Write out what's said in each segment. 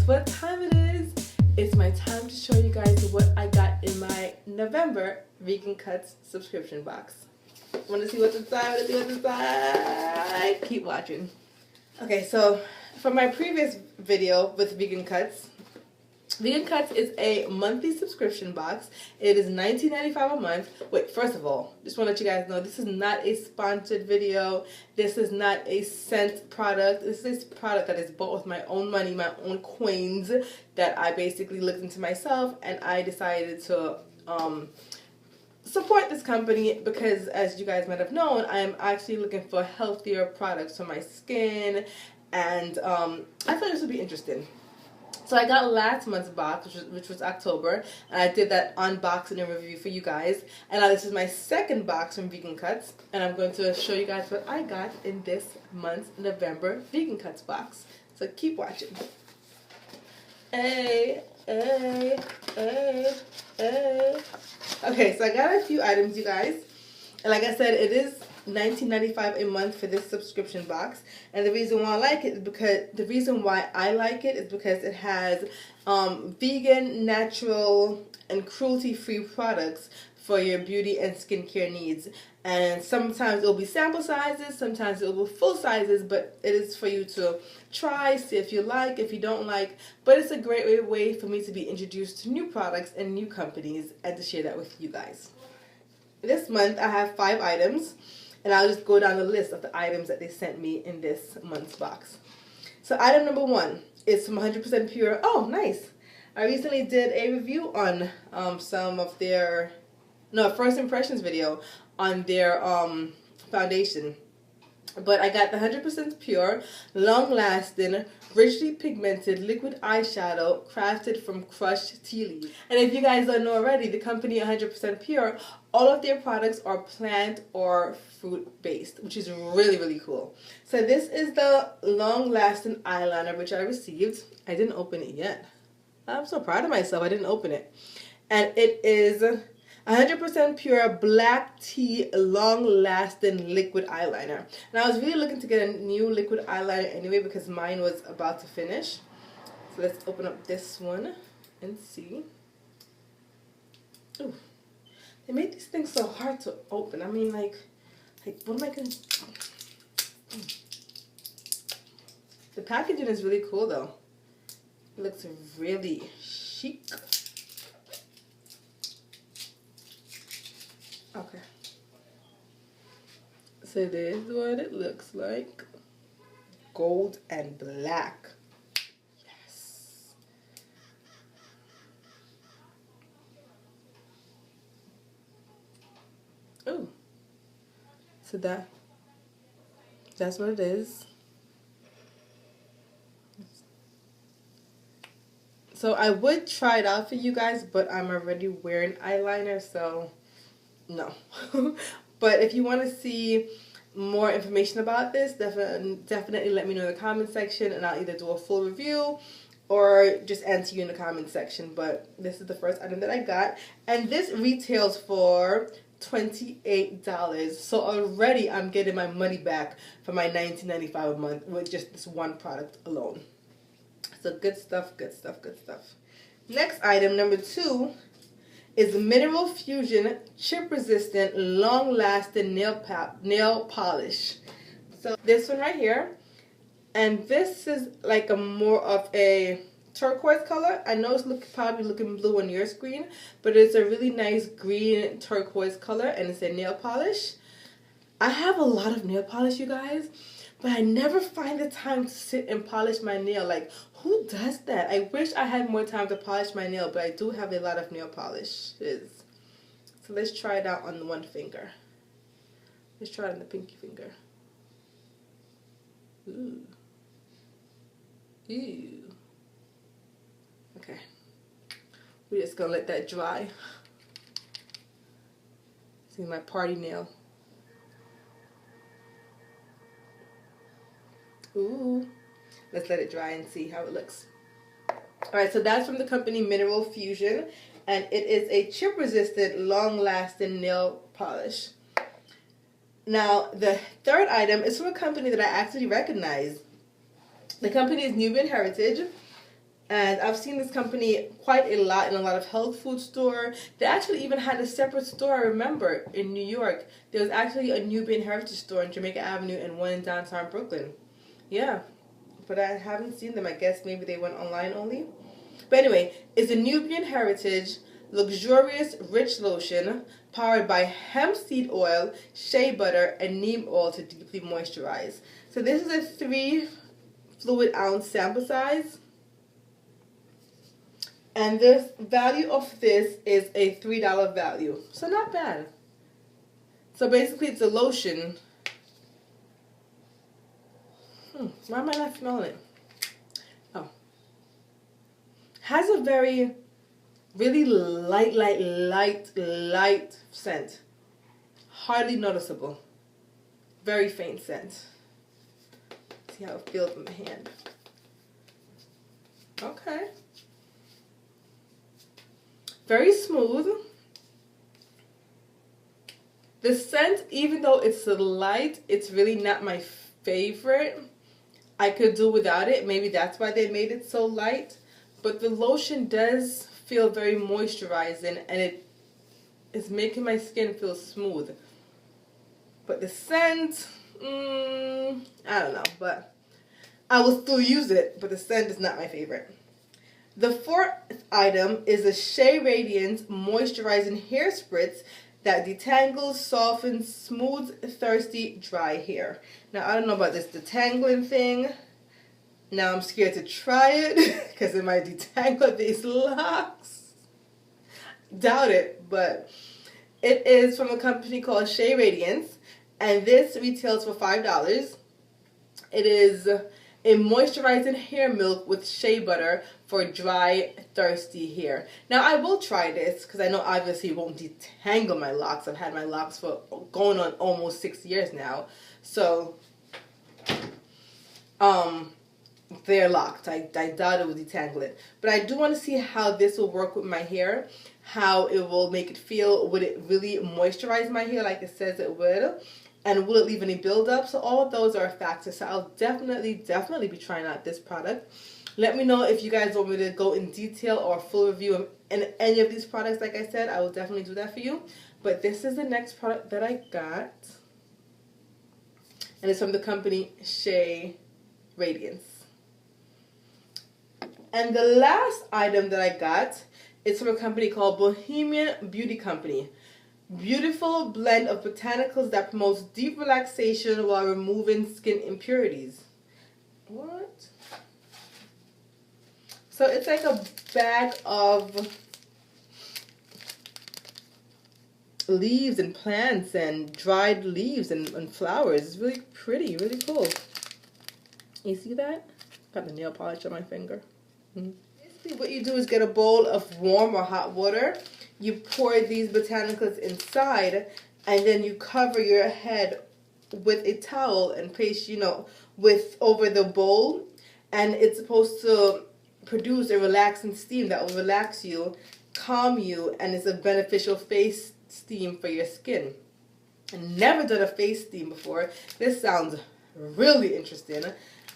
what time it is. It's my time to show you guys what I got in my November VeganCuts subscription box. Want to see what's inside? Keep watching. Okay, so from my previous video with VeganCuts, VeganCuts is a monthly subscription box. It is $19.95 a month. Wait, first of all, just want to let you guys know this is not a sponsored video. This is not a cent product. This is a product that is bought with my own money, my own coins that I basically looked into myself, and I decided to support this company because, as you guys might have known, I am actually looking for healthier products for my skin, and I thought this would be interesting. So I got last month's box, which was October, and I did that unboxing and review for you guys. And now this is my second box from VeganCuts, and I'm going to show you guys what I got in this month's November VeganCuts box. So keep watching. Hey. Okay, so I got a few items, you guys. And like I said, it is $19.95 a month for this subscription box, and the reason why I like it is because it has vegan, natural, and cruelty-free products for your beauty and skincare needs. And sometimes it will be sample sizes, sometimes it will be full sizes, but it is for you to try, see if you like, if you don't like. But it's a great way for me to be introduced to new products and new companies and to share that with you guys. This month I have 5 items, and I'll just go down the list of the items that they sent me in this month's box. So item number 1 is from 100% Pure. Oh, nice. I recently did a review on some of their, first impressions video on their foundation. But I got the 100% Pure, long-lasting, richly pigmented liquid eyeshadow crafted from crushed tea leaves. And if you guys don't know already, the company 100% Pure, all of their products are plant or fruit-based, which is really, really cool. So this is the long-lasting eyeliner which I received. I didn't open it yet. I'm so proud of myself. I didn't open it. And it is 100% Pure black tea long-lasting liquid eyeliner. And I was really looking to get a new liquid eyeliner anyway because mine was about to finish. So let's open up this one and see. Ooh, they made these things so hard to open. I mean, like what am I gonna? The packaging is really cool though. It looks really chic. Okay, so this is what it looks like. Gold and black. Yes. Oh, so that's what it is. So I would try it out for you guys, but I'm already wearing eyeliner, so no. But if you want to see more information about this, definitely let me know in the comment section, and I'll either do a full review or just answer you in the comment section. But this is the first item that I got, and this retails for $28. So already I'm getting my money back for my $19.95 a month with just this one product alone. So good stuff, good stuff, good stuff. Next item, number 2, is Mineral Fusion chip resistant long lasting nail polish. So this one right here, and this is like a more of a turquoise color. I know it's probably looking blue on your screen, but it's a really nice green turquoise color, and it's a nail polish. I have a lot of nail polish, you guys, but I never find the time to sit and polish my nail. Like, who does that? I wish I had more time to polish my nail, but I do have a lot of nail polishes. So let's try it out on one finger. Let's try it on the pinky finger. Ooh. Ew. Okay. We're just gonna let that dry. See my party nail. Ooh. Let's let it dry and see how it looks. Alright, so that's from the company Mineral Fusion, and it is a chip-resistant, long-lasting nail polish. Now, the third item is from a company that I actually recognize. The company is Nubian Heritage, And I've seen this company quite a lot in a lot of health food store. They actually even had a separate store, I remember, in New York. There was actually a Nubian Heritage store in Jamaica Avenue and one in downtown Brooklyn. Yeah, but I haven't seen them. I guess maybe they went online only. But anyway, it's a Nubian Heritage luxurious rich lotion powered by hemp seed oil, shea butter, and neem oil to deeply moisturize. So this is a 3 fluid ounce sample size. And the value of this is a $3 value. So not bad. So basically it's a lotion. Why am I not smelling it? Oh. Has a very, really light scent. Hardly noticeable. Very faint scent. See how it feels in the hand. Okay. Very smooth. The scent, even though it's light, it's really not my favorite. I could do without it. Maybe that's why they made it so light. But the lotion does feel very moisturizing, and it is making my skin feel smooth. But the scent, I don't know. But I will still use it, but the scent is not my favorite. The fourth item is a Chez Radiance moisturizing hair spritz that detangles, softens, smooths thirsty, dry hair. Now, I don't know about this detangling thing. Now I'm scared to try it because it might detangle these locks. Doubt it, but it is from a company called Chez Radiance, and this retails for $5. It is a moisturizing hair milk with shea butter for dry, thirsty hair. Now, I will try this because I know obviously it won't detangle my locks. I've had my locks for going on almost 6 years now. So, they're locked. I doubt it will detangle it. But I do want to see how this will work with my hair, how it will make it feel. Would it really moisturize my hair like it says it would? And will it leave any buildup? So all of those are factors. So I'll definitely be trying out this product. Let me know if you guys want me to go in detail or a full review of any of these products. Like I said, I will definitely do that for you. But this is the next product that I got. And it's from the company Chez Radiance. And the last item that I got is from a company called Bohemian Beauty Company. Beautiful blend of botanicals that promotes deep relaxation while removing skin impurities. What? So it's like a bag of leaves and plants and dried leaves and flowers. It's really pretty, really cool. You see that? Got the nail polish on my finger. Basically what you do is get a bowl of warm or hot water. You pour these botanicals inside, and then you cover your head with a towel and place, over the bowl, and it's supposed to produce a relaxing steam that will relax you, calm you, and it's a beneficial face steam for your skin. I've never done a face steam before. This sounds really interesting.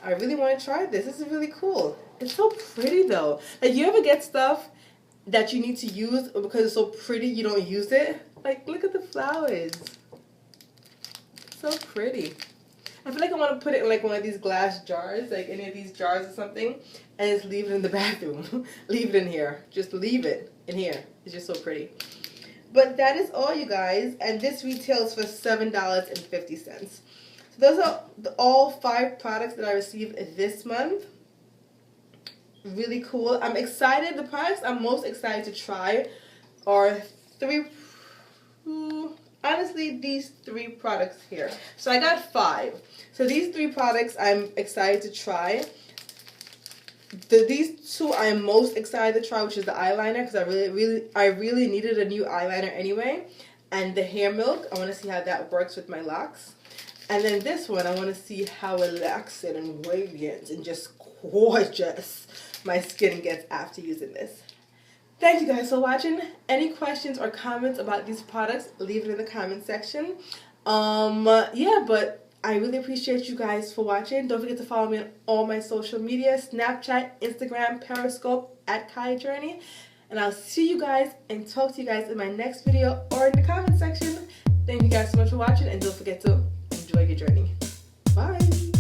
I really want to try this. This is really cool. It's so pretty though. Like, you ever get stuff that you need to use because it's so pretty you don't use it? Like, look at the flowers. So pretty. I feel like I want to put it in like one of these glass jars, like any of these jars or something, and just leave it in the bathroom. Leave it in here. Just leave it in here. It's just so pretty. But that is all, you guys, and this retails for $7.50. So those are all 5 products that I received this month. Really cool. I'm excited. The products I'm most excited to try are honestly, these 3 products here. So I got 5. So these 3 products I'm excited to try. These 2 I am most excited to try, which is the eyeliner, because I really needed a new eyeliner anyway. And the hair milk, I want to see how that works with my locks. And then this one, I want to see how relaxing and radiant and just gorgeous my skin gets after using this. Thank you guys for watching. Any questions or comments about these products, leave it in the comment section. Yeah, but I really appreciate you guys for watching. Don't forget to follow me on all my social media, Snapchat, Instagram, Periscope, @KaiJourney. And I'll see you guys and talk to you guys in my next video or in the comment section. Thank you guys so much for watching, and don't forget to enjoy your journey. Bye!